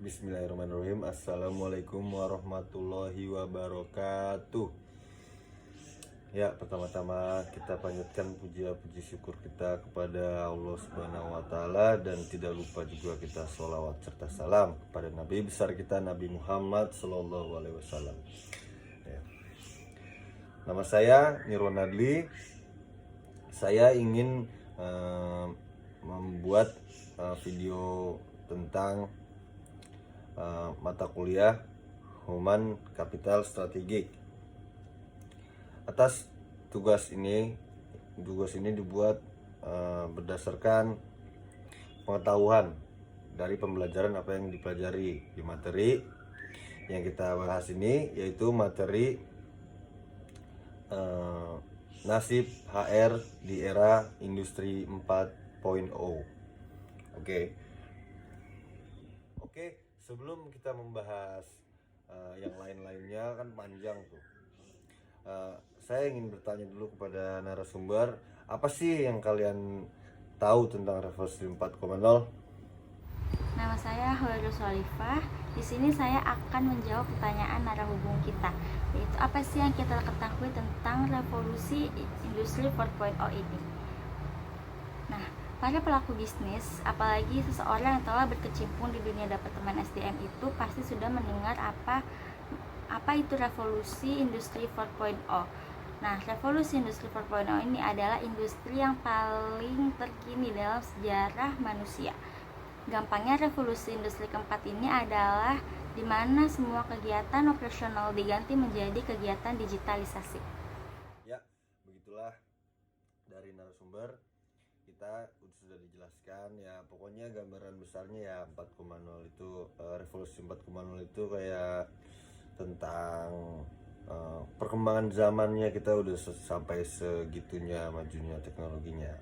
Bismillahirrahmanirrahim. Assalamualaikum warahmatullahi wabarakatuh. Ya, pertama-tama kita panjatkan puji syukur kita kepada Allah Subhanahu wa Ta'ala, dan tidak lupa juga kita sholawat serta salam kepada Nabi besar kita, Nabi Muhammad Sallallahu Alaihi Wasallam. Ya. Nama saya Nirwan Adli. Saya ingin membuat video tentang mata kuliah Human Capital Strategik. Atas tugas ini dibuat berdasarkan pengetahuan dari pembelajaran apa yang dipelajari di materi yang kita bahas ini, yaitu materi nasib HR di era industri 4.0. Oke, sebelum kita membahas yang lain-lainnya kan panjang tuh. Saya ingin bertanya dulu kepada narasumber, apa sih yang kalian tahu tentang revolusi 4.0? Nama saya Hurul Solifah. Di sini saya akan menjawab pertanyaan narahubung kita, yaitu apa sih yang kita ketahui tentang revolusi industri 4.0 ini. Nah, para pelaku bisnis, apalagi seseorang yang telah berkecimpung di dunia departemen SDM itu pasti sudah mendengar apa itu revolusi industri 4.0. Nah, revolusi industri 4.0 ini adalah industri yang paling terkini dalam sejarah manusia. Gampangnya, revolusi industri keempat ini adalah di mana semua kegiatan operasional diganti menjadi kegiatan digitalisasi. Ya, begitulah dari narasumber kita sudah dijelaskan ya, pokoknya gambaran besarnya ya 4.0 itu revolusi 4.0 itu kayak tentang perkembangan zamannya, kita udah sampai segitunya majunya teknologinya.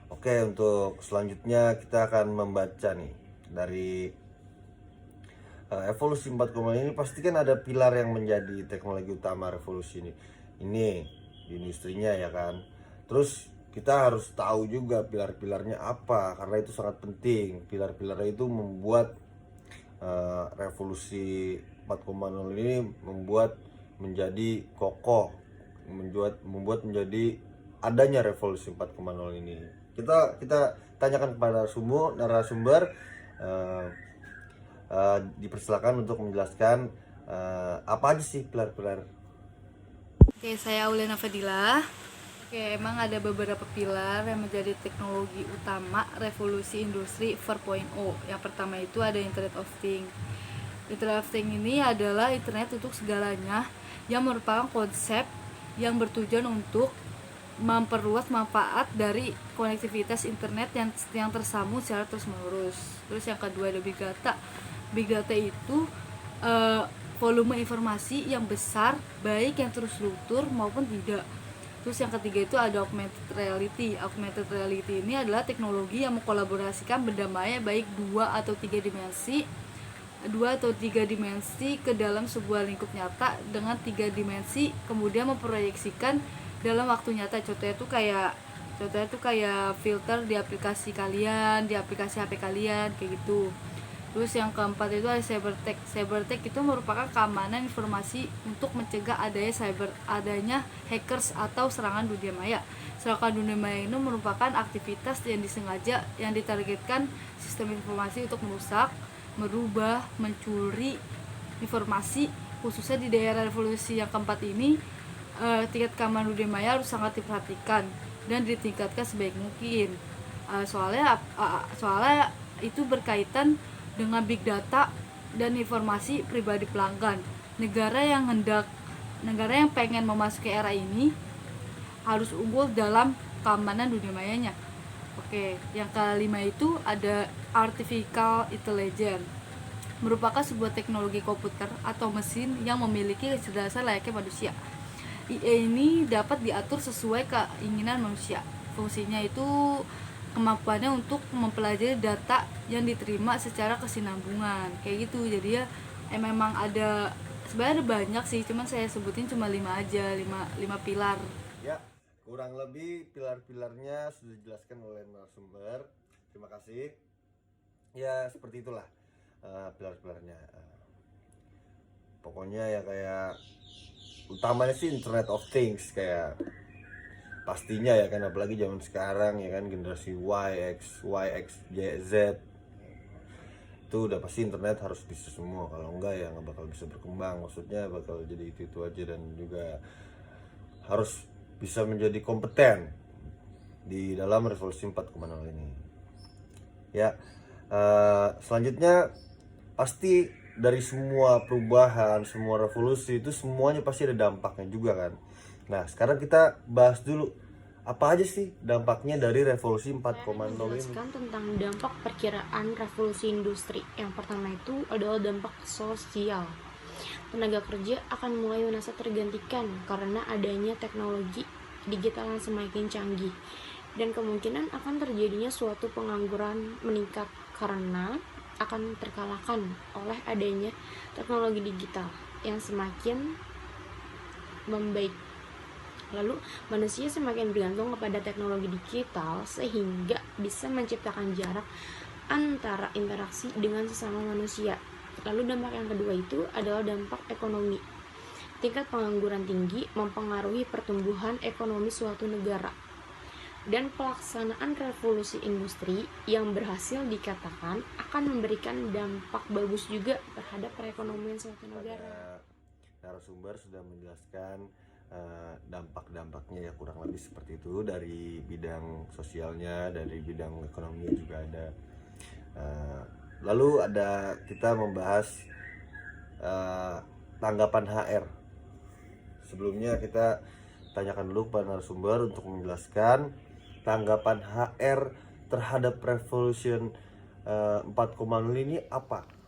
Oke, untuk selanjutnya kita akan membaca nih dari evolusi 4.0 ini. Pasti kan ada pilar yang menjadi teknologi utama revolusi ini di industrinya ya kan. Terus kita harus tahu juga pilar-pilarnya apa, karena itu sangat penting. Pilar-pilarnya itu membuat revolusi 4.0 ini membuat menjadi kokoh, membuat menjadi adanya revolusi 4.0 ini. Kita tanyakan kepada narasumber, dipersilakan untuk menjelaskan apa aja sih pilar-pilar. Oke, saya Auliana Fadila. Oke, emang ada beberapa pilar yang menjadi teknologi utama revolusi industri 4.0. Yang pertama itu ada Internet of Things. Internet of Things ini adalah internet untuk segalanya, yang merupakan konsep yang bertujuan untuk memperluas manfaat dari konektivitas internet yang tersambung secara terus-menerus. Terus yang kedua ada Big Data. Big Data itu volume informasi yang besar, baik yang terstruktur maupun tidak. Terus yang ketiga itu ada augmented reality. Augmented reality ini adalah teknologi yang mengkolaborasikan benda maya baik 2 atau 3 dimensi ke dalam sebuah lingkup nyata dengan 3 dimensi, kemudian memproyeksikan dalam waktu nyata. Contohnya tuh kayak filter di aplikasi kalian, di aplikasi HP kalian kayak gitu. Terus yang keempat itu ada cybertech. Cybertech itu merupakan keamanan informasi untuk mencegah adanya hackers atau serangan dunia maya. Serangan dunia maya ini merupakan aktivitas yang disengaja yang ditargetkan sistem informasi untuk merusak, merubah, mencuri informasi. Khususnya di daerah revolusi yang keempat ini, tingkat keamanan dunia maya harus sangat diperhatikan dan ditingkatkan sebaik mungkin. Soalnya itu berkaitan dengan big data dan informasi pribadi pelanggan. Negara yang pengen memasuki era ini harus unggul dalam keamanan dunia mayanya. Oke, yang kelima itu ada artificial intelligence. Merupakan sebuah teknologi komputer atau mesin yang memiliki kecerdasan layaknya manusia. IA ini dapat diatur sesuai keinginan manusia. Fungsinya itu kemampuannya untuk mempelajari data yang diterima secara kesinambungan kayak gitu. Jadi ya memang ada, sebenarnya ada banyak sih, cuman saya sebutin cuma 5 aja, 5 pilar. Ya, kurang lebih pilar-pilarnya sudah dijelaskan oleh narasumber. Terima kasih. Ya, seperti itulah. pilar-pilarnya. Pokoknya ya kayak utamanya sih Internet of Things, kayak pastinya ya kan, apalagi zaman sekarang ya kan, generasi Y, X, Y, Z itu udah pasti internet harus bisa semua, kalau enggak ya nggak bakal bisa berkembang, maksudnya bakal jadi itu aja, dan juga harus bisa menjadi kompeten di dalam revolusi 4.0 ini ya. Selanjutnya pasti dari semua perubahan, semua revolusi itu semuanya pasti ada dampaknya juga kan. Nah sekarang kita bahas dulu apa aja sih dampaknya dari revolusi 4.0 ini. Menjelaskan tentang dampak perkiraan revolusi industri. Yang pertama itu adalah dampak sosial. Tenaga kerja akan mulai merasa tergantikan karena adanya teknologi digital yang semakin canggih, dan kemungkinan akan terjadinya suatu pengangguran meningkat karena akan terkalahkan oleh adanya teknologi digital yang semakin membaik. Lalu manusia semakin bergantung kepada teknologi digital sehingga bisa menciptakan jarak antara interaksi dengan sesama manusia. Lalu dampak yang kedua itu adalah dampak ekonomi. Tingkat pengangguran tinggi mempengaruhi pertumbuhan ekonomi suatu negara. Dan pelaksanaan revolusi industri yang berhasil dikatakan akan memberikan dampak bagus juga terhadap perekonomian suatu negara. Narasumber sudah menjelaskan dampak-dampaknya ya, kurang lebih seperti itu, dari bidang sosialnya, dari bidang ekonominya juga ada. Lalu ada kita membahas tanggapan HR. Sebelumnya kita tanyakan dulu kepada narasumber untuk menjelaskan tanggapan HR terhadap Revolution 4.0 ini apa?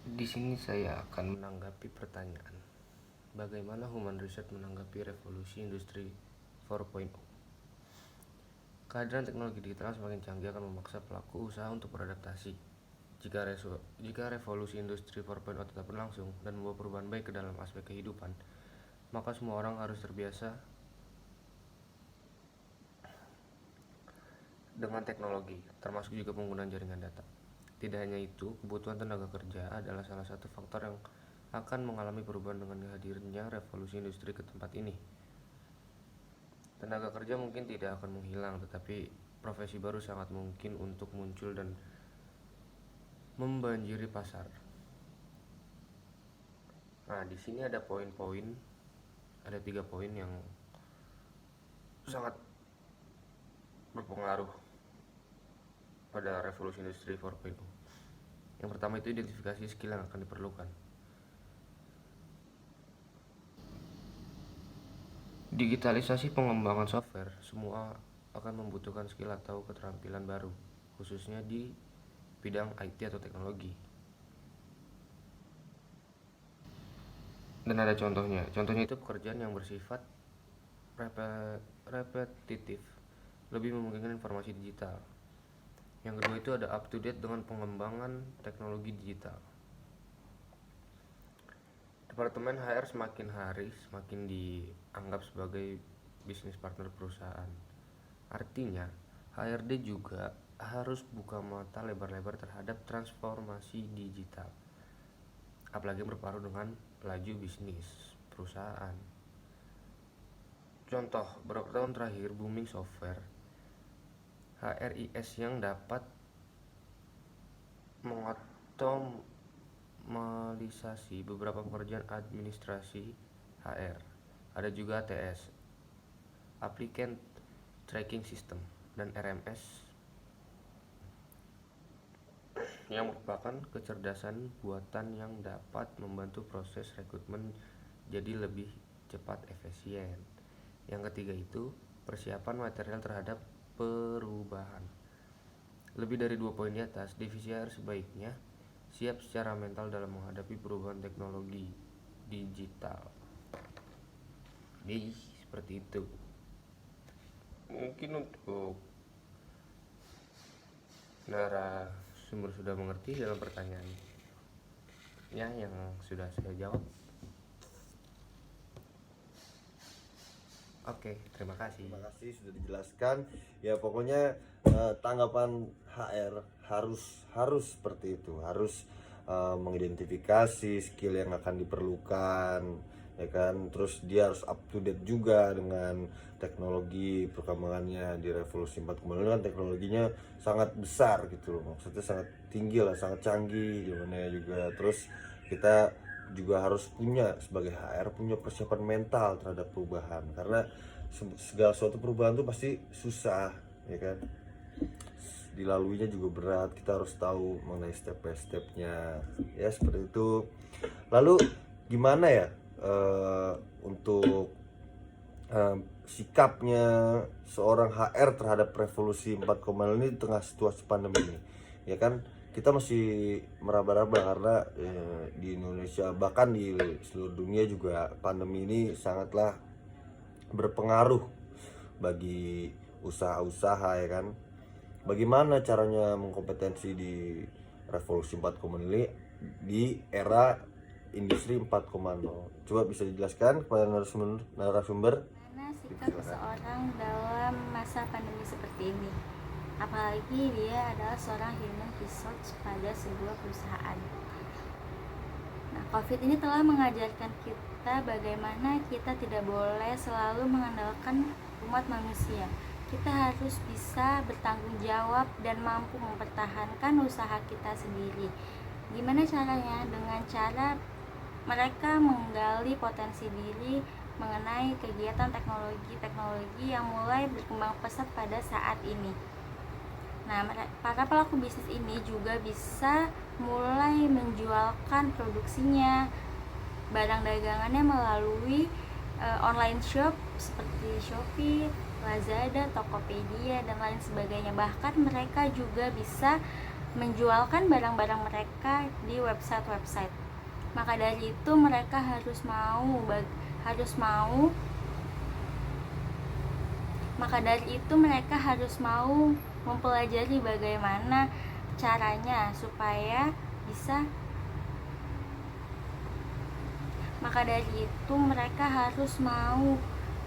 Di sini saya akan menanggapi pertanyaan, bagaimana Human Research menanggapi revolusi industri 4.0. Kehadiran teknologi digital semakin canggih akan memaksa pelaku usaha untuk beradaptasi. Jika revolusi industri 4.0 tetap berlangsung dan membawa perubahan baik ke dalam aspek kehidupan, maka semua orang harus terbiasa dengan teknologi, termasuk juga penggunaan jaringan data. Tidak hanya itu, kebutuhan tenaga kerja adalah salah satu faktor yang akan mengalami perubahan dengan hadirnya revolusi industri ke tempat ini. Tenaga kerja mungkin tidak akan menghilang, tetapi profesi baru sangat mungkin untuk muncul dan membanjiri pasar. Nah, di sini ada poin-poin, ada 3 poin yang sangat berpengaruh pada revolusi industri 4.0. Yang pertama itu identifikasi skill yang akan diperlukan. Digitalisasi pengembangan software, semua akan membutuhkan skill atau keterampilan baru, khususnya di bidang IT atau teknologi. Dan ada contohnya itu pekerjaan yang bersifat repetitif, lebih memungkinkan informasi digital. Yang kedua itu ada up to date dengan pengembangan teknologi digital. Departemen HR semakin hari semakin dianggap sebagai bisnis partner perusahaan. Artinya, HRD juga harus buka mata lebar-lebar terhadap transformasi digital, apalagi berparu dengan laju bisnis perusahaan. Contoh, beberapa tahun terakhir booming software HRIS yang dapat mengotomatisasi beberapa pekerjaan administrasi HR. Ada juga ATS, Applicant Tracking System, dan RMS yang merupakan kecerdasan buatan yang dapat membantu proses rekrutmen jadi lebih cepat efisien. Yang ketiga itu persiapan material terhadap perubahan. Lebih dari 2 poin di atas, divisi HR sebaiknya siap secara mental dalam menghadapi perubahan teknologi digital. Jadi seperti itu. Mungkin untuk narasumber sudah mengerti dalam pertanyaannya yang sudah saya jawab. Oke, terima kasih. Terima kasih sudah dijelaskan. Ya pokoknya tanggapan HR harus seperti itu, harus mengidentifikasi skill yang akan diperlukan, ya kan. Terus dia harus up to date juga dengan teknologi perkembangannya di revolusi 4.0 ini kan teknologinya sangat besar gitu loh, maksudnya sangat tinggi lah, sangat canggih zamannya juga. Terus kita juga harus punya sebagai HR punya persiapan mental terhadap perubahan, karena segala suatu perubahan itu pasti susah, ya kan, dilaluinya juga berat. Kita harus tahu mengenai step by stepnya, ya seperti itu. Lalu gimana ya untuk sikapnya seorang HR terhadap revolusi 4.0 ini di tengah situasi pandemi ini, ya kan. Kita masih meraba-raba karena di Indonesia bahkan di seluruh dunia juga pandemi ini sangatlah berpengaruh bagi usaha-usaha, ya kan. Bagaimana caranya mengkompetensi di revolusi 4.0 ini di era industri 4.0? Coba bisa dijelaskan kepada narasumber. Bagaimana sikap seseorang dalam masa pandemi seperti ini? Apalagi dia adalah seorang human resource pada sebuah perusahaan. Nah, COVID ini telah mengajarkan kita bagaimana kita tidak boleh selalu mengandalkan umat manusia. Kita harus bisa bertanggung jawab dan mampu mempertahankan usaha kita sendiri. Gimana caranya? Dengan cara mereka menggali potensi diri mengenai kegiatan teknologi yang mulai berkembang pesat pada saat ini. Nah, para pelaku bisnis ini juga bisa mulai menjualkan produksinya, barang dagangannya melalui online shop seperti Shopee, Lazada, Tokopedia, dan lain sebagainya. Bahkan mereka juga bisa menjualkan barang-barang mereka di website-website. Maka dari itu mereka harus mau mempelajari bagaimana caranya supaya bisa. Maka dari itu mereka harus mau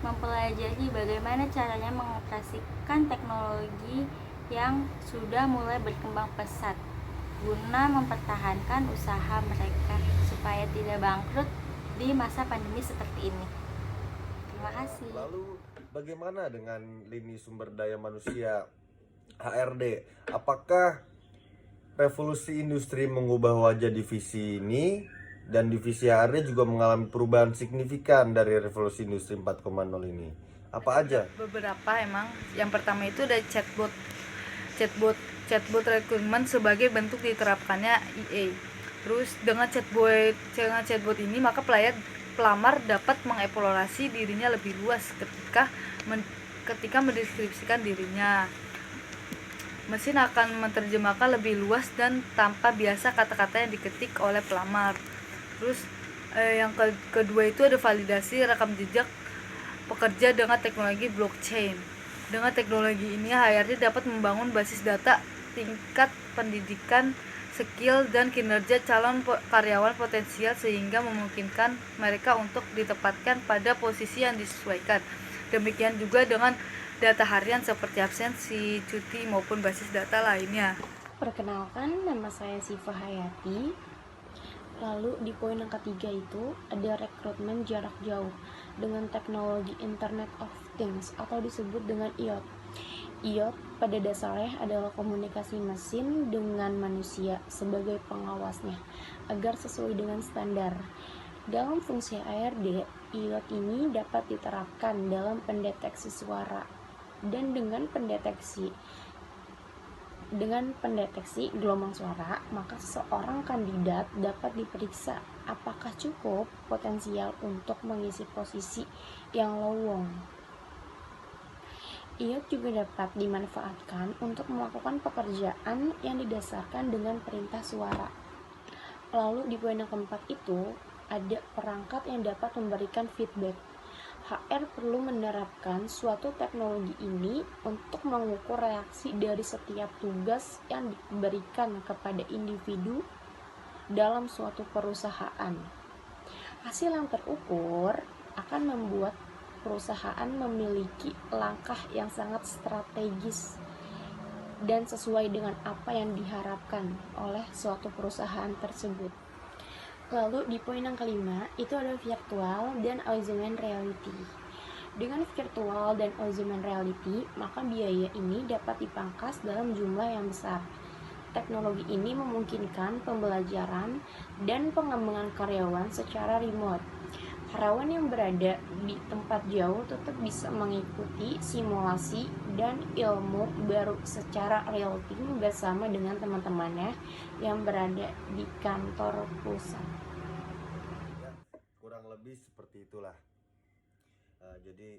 mempelajari bagaimana caranya mengoperasikan teknologi yang sudah mulai berkembang pesat guna mempertahankan usaha mereka supaya tidak bangkrut di masa pandemi seperti ini. Terima kasih. Lalu bagaimana dengan lini sumber daya manusia HRD? Apakah revolusi industri mengubah wajah divisi ini, dan divisi HRD juga mengalami perubahan signifikan dari revolusi industri 4.0 ini? Apa aja? Beberapa emang. Yang pertama itu ada chatbot rekrutmen sebagai bentuk diterapkannya EA. Terus dengan chatbot ini maka pelamar dapat mengeksplorasi dirinya lebih luas ketika mendeskripsikan dirinya. Mesin akan menerjemahkan lebih luas dan tanpa biasa kata-kata yang diketik oleh pelamar. Terus yang kedua itu ada validasi rekam jejak pekerja dengan teknologi blockchain. Dengan teknologi ini HRD dapat membangun basis data tingkat pendidikan, skill, dan kinerja calon karyawan potensial sehingga memungkinkan mereka untuk ditempatkan pada posisi yang disesuaikan. Demikian juga dengan data harian seperti absensi, cuti, maupun basis data lainnya. Perkenalkan, nama saya Siva Hayati. Lalu di poin yang ketiga itu ada rekrutmen jarak jauh dengan teknologi Internet of Things atau disebut dengan IoT. IoT pada dasarnya adalah komunikasi mesin dengan manusia sebagai pengawasnya agar sesuai dengan standar. Dalam fungsi HRD, IoT ini dapat diterapkan dalam pendeteksi suara dan dengan pendeteksi gelombang suara, maka seorang kandidat dapat diperiksa apakah cukup potensial untuk mengisi posisi yang lowong. IoT juga dapat dimanfaatkan untuk melakukan pekerjaan yang didasarkan dengan perintah suara. Lalu di poin yang keempat itu ada perangkat yang dapat memberikan feedback. HR perlu menerapkan suatu teknologi ini untuk mengukur reaksi dari setiap tugas yang diberikan kepada individu dalam suatu perusahaan. Hasil yang terukur akan membuat perusahaan memiliki langkah yang sangat strategis dan sesuai dengan apa yang diharapkan oleh suatu perusahaan tersebut. Lalu di poin yang kelima itu ada virtual dan augmented reality. Dengan virtual dan augmented reality, maka biaya ini dapat dipangkas dalam jumlah yang besar. Teknologi ini memungkinkan pembelajaran dan pengembangan karyawan secara remote. Karyawan yang berada di tempat jauh tetap bisa mengikuti simulasi dan ilmu baru secara real time bersama dengan teman-temannya yang berada di kantor pusat. Ya, kurang lebih seperti itulah. Jadi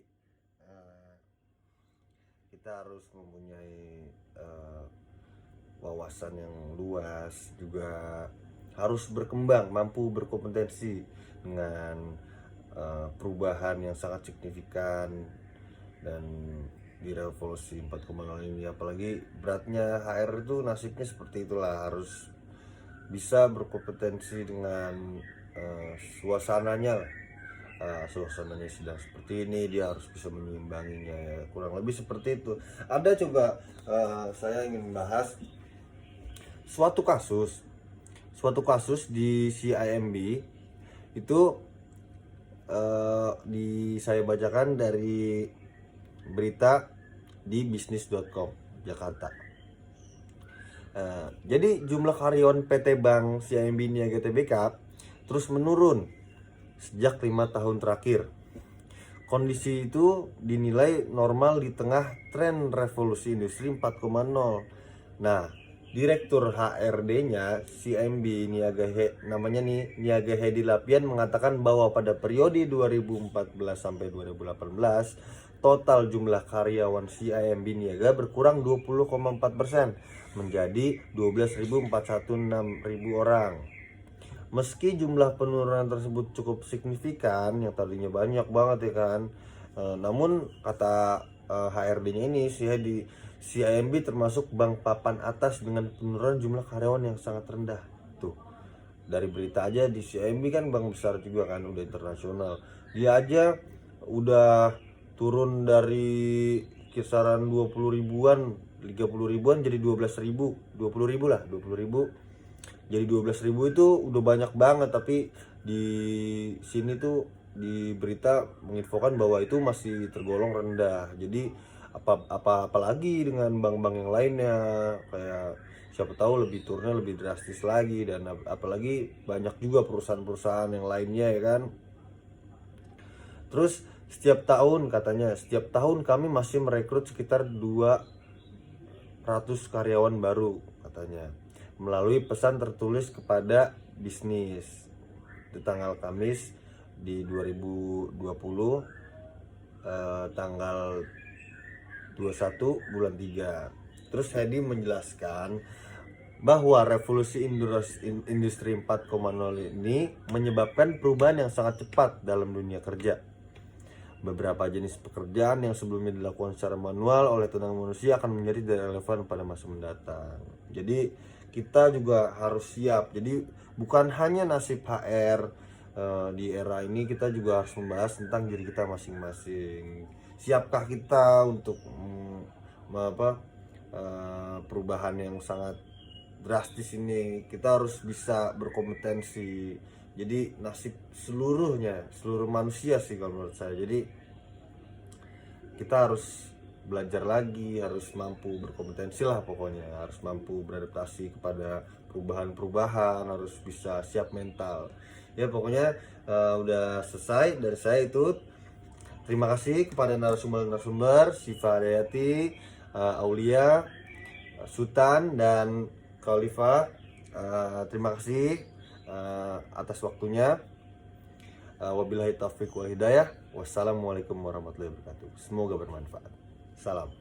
kita harus mempunyai wawasan yang luas, juga harus berkembang, mampu berkompetensi dengan perubahan yang sangat signifikan dan di revolusi 4.0 ini. Apalagi beratnya HR itu nasibnya seperti itulah, harus bisa berkompetensi dengan suasananya. Suasananya sedang seperti ini, dia harus bisa menyeimbanginya, ya kurang lebih seperti itu. Ada coba saya ingin bahas suatu kasus di CIMB itu, saya bacakan dari berita di bisnis.com Jakarta. Jadi jumlah karyawan PT Bank CIMB Niaga Tbk terus menurun sejak 5 tahun terakhir. Kondisi itu dinilai normal di tengah tren revolusi industri 4.0. Nah, Direktur HRD-nya CIMB Niaga Hedi Lapian mengatakan bahwa pada periode 2014 sampai 2018 total jumlah karyawan CIMB Niaga berkurang 20,4% menjadi 12.416.000 orang. Meski jumlah penurunan tersebut cukup signifikan, yang tadinya banyak banget ya kan, namun kata HRD-nya ini, CIMB termasuk bank papan atas dengan penurunan jumlah karyawan yang sangat rendah. Tuh, dari berita aja di CIMB kan bank besar juga kan, udah internasional. Dia aja udah turun dari kisaran 20 ribuan, 30 ribuan jadi 12 ribu, 20 ribu lah, 20 ribu jadi 12 ribu. Itu udah banyak banget, tapi di sini tuh di berita menginfokan bahwa itu masih tergolong rendah. Jadi apalagi dengan bank-bank yang lainnya, kayak siapa tahu lebih turunnya lebih drastis lagi, dan apalagi banyak juga perusahaan-perusahaan yang lainnya ya kan. Terus setiap tahun kami masih merekrut sekitar 200 karyawan baru katanya, melalui pesan tertulis kepada bisnis di tanggal Kamis di 2020 tanggal 21 bulan 3. Terus Hedi menjelaskan bahwa revolusi industri 4.0 ini menyebabkan perubahan yang sangat cepat dalam dunia kerja. Beberapa jenis pekerjaan yang sebelumnya dilakukan secara manual oleh tenaga manusia akan menjadi tidak relevan pada masa mendatang. Jadi kita juga harus siap. Jadi bukan hanya nasib HR di era ini, kita juga harus membahas tentang diri kita masing-masing. Siapkah kita untuk perubahan yang sangat drastis ini? Kita harus bisa berkompetensi. Jadi nasib seluruh manusia sih kalau menurut saya. Jadi kita harus belajar lagi, harus mampu berkompetensi lah pokoknya, harus mampu beradaptasi kepada perubahan-perubahan, harus bisa siap mental. Ya pokoknya udah selesai dari saya itu. Terima kasih kepada narasumber Syifa Dayati, Aulia, Sultan, dan Khalifah. Terima kasih atas waktunya. Wabillahi taufiq wal hidayah. Wassalamualaikum warahmatullahi wabarakatuh. Semoga bermanfaat. Salam.